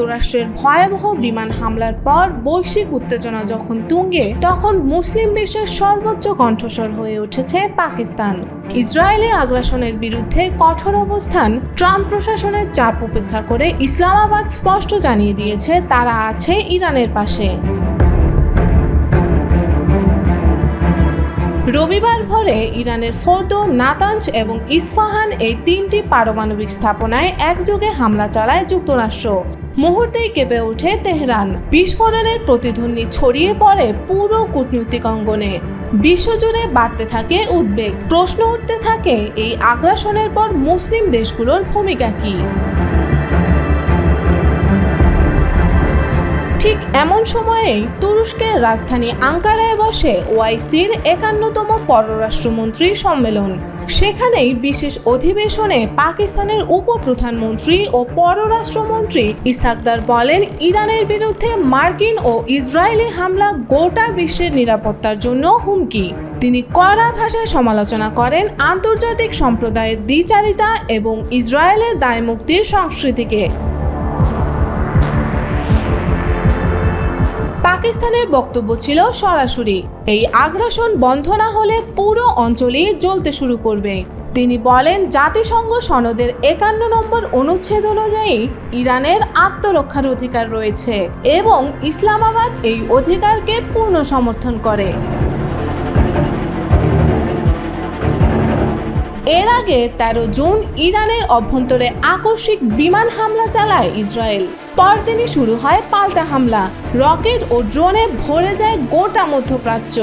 যুক্তরাষ্ট্রের ভয়াবহ বিমান হামলার পর বৈশ্বিক উত্তেজনা যখন তুঙ্গে, তখন মুসলিম বিশ্বের সর্বোচ্চ কণ্ঠস্বর হয়ে উঠেছে পাকিস্তান। ইসরায়েলি আগ্রাসনের বিরুদ্ধে কঠোর অবস্থান। ট্রাম্প প্রশাসনের চাপ উপেক্ষা করে ইসলামাবাদ স্পষ্ট জানিয়ে দিয়েছে তারা আছে ইরানের পাশে। রবিবার ভোরে ইরানের ফোর্দো, নাতাঞ্জ এবং ইস্ফাহান এই 3টি পারমাণবিক স্থাপনায় একযোগে হামলা চালায় যুক্তরাষ্ট্র। মুহূর্তেই কেঁপে ওঠে তেহরান। বিস্ফোরণের প্রতিধ্বনি ছড়িয়ে পড়ে পুরো কূটনৈতিক অঙ্গনে। বিশ্বজুড়ে বাড়তে থাকে উদ্বেগ। প্রশ্ন উঠতে থাকে, এই আগ্রাসনের পর মুসলিম দেশগুলোর ভূমিকা কি? ঠিক এমন সময়েই তুরস্কের রাজধানী আঙ্কারায় বসে ওআইসির 51তম পররাষ্ট্রমন্ত্রী সম্মেলন। সেখানেই বিশেষ অধিবেশনে পাকিস্তানের উপপ্রধানমন্ত্রী ও পররাষ্ট্রমন্ত্রী ইসহাকদার বলেন, ইরানের বিরুদ্ধে মার্কিন ও ইসরায়েলি হামলা গোটা বিশ্বের নিরাপত্তার জন্য হুমকি। তিনি কড়া ভাষায় সমালোচনা করেন আন্তর্জাতিক সম্প্রদায়ের দ্বিচারিতা এবং ইসরায়েলের দায়মুক্তির সংস্কৃতিকে। পাকিস্তানের বক্তব্য ছিল সরাসরি, এই আগ্রাসন বন্ধ না হলে পুরো অঞ্চলেই জ্বলতে শুরু করবে। তিনি বলেন, জাতিসংঘ সনদের 51 নম্বর অনুচ্ছেদ অনুযায়ী ইরানের আত্মরক্ষার অধিকার রয়েছে এবং ইসলামাবাদ এই অধিকারকে পূর্ণ সমর্থন করে। এর আগে 13 জুন ইরানের অভ্যন্তরে আকস্মিক বিমান হামলা চালায় ইসরায়েল। পরদিনই শুরু হয় পাল্টা হামলা। রকেট ও ড্রোনে ভরে যায় গোটা মধ্যপ্রাচ্য।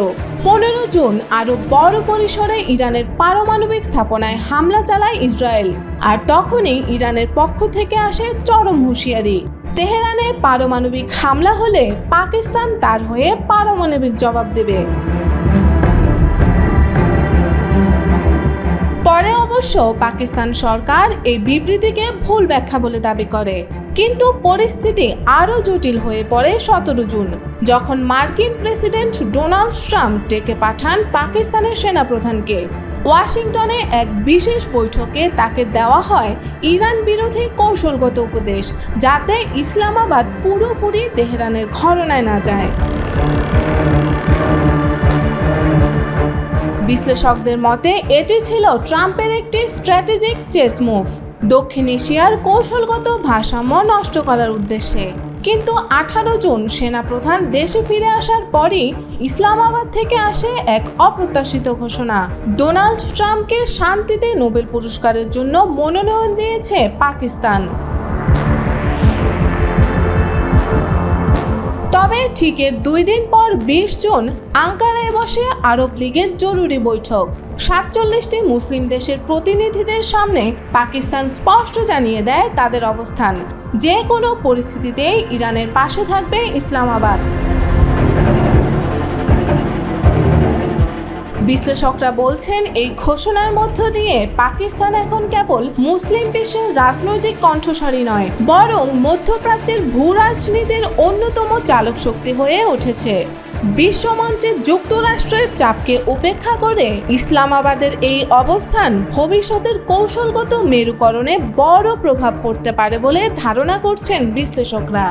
15 জুন আরও বড় পরিসরে ইরানের পারমাণবিক স্থাপনায় হামলা চালায় ইসরায়েল। আর তখনই ইরানের পক্ষ থেকে আসে চরম হুঁশিয়ারি। তেহরানে পারমাণবিক হামলা হলে পাকিস্তান তার হয়ে পারমাণবিক জবাব দেবে। পরে অবশ্য পাকিস্তান সরকার এই বিবৃতিকে ভুল ব্যাখ্যা বলে দাবি করে। কিন্তু পরিস্থিতি আরও জটিল হয়ে পড়ে 17 জুন, যখন মার্কিন প্রেসিডেন্ট ডোনাল্ড ট্রাম্প ডেকে পাঠান পাকিস্তানের সেনাপ্রধানকে। ওয়াশিংটনে এক বিশেষ বৈঠকে তাকে দেওয়া হয় ইরান বিরোধী কৌশলগত উপদেশ, যাতে ইসলামাবাদ পুরোপুরি তেহরানের ঘরানায় না যায়। বিশ্লেষকদের মতে এটি ছিল ট্রাম্পের একটি স্ট্র্যাটেজিক চেস মুভ, দক্ষিণ এশিয়ার কৌশলগত ভারসাম্য নষ্ট করার উদ্দেশ্যে। কিন্তু 18 জুন সেনাপ্রধান দেশে ফিরে আসার পরই ইসলামাবাদ থেকে আসে এক অপ্রত্যাশিত ঘোষণা। ডোনাল্ড ট্রাম্পকে শান্তিতে নোবেল পুরস্কারের জন্য মনোনয়ন দিয়েছে পাকিস্তান। তবে ঠিক এর 2 দিন পর 20 জুন আঙ্কারায় বসে আরব লীগের জরুরি বৈঠক। 47টি মুসলিম দেশের প্রতিনিধিদের সামনে পাকিস্তান স্পষ্ট জানিয়ে দেয় তাদের অবস্থান, যে কোনো পরিস্থিতিতেই ইরানের পাশে থাকবে ইসলামাবাদ। বিশ্লেষকরা বলছেন, এই ঘোষণার মধ্য দিয়ে পাকিস্তান এখন কেবল মুসলিম বিশ্বের রাজনৈতিক কণ্ঠস্বরই নয়, বরং মধ্যপ্রাচ্যের ভূ রাজনীতির অন্যতম চালক শক্তি হয়ে উঠেছে। বিশ্বমঞ্চে যুক্তরাষ্ট্রের চাপকে উপেক্ষা করে ইসলামাবাদের এই অবস্থান ভবিষ্যতের কৌশলগত মেরুকরণে বড় প্রভাব পড়তে পারে বলে ধারণা করছেন বিশ্লেষকরা।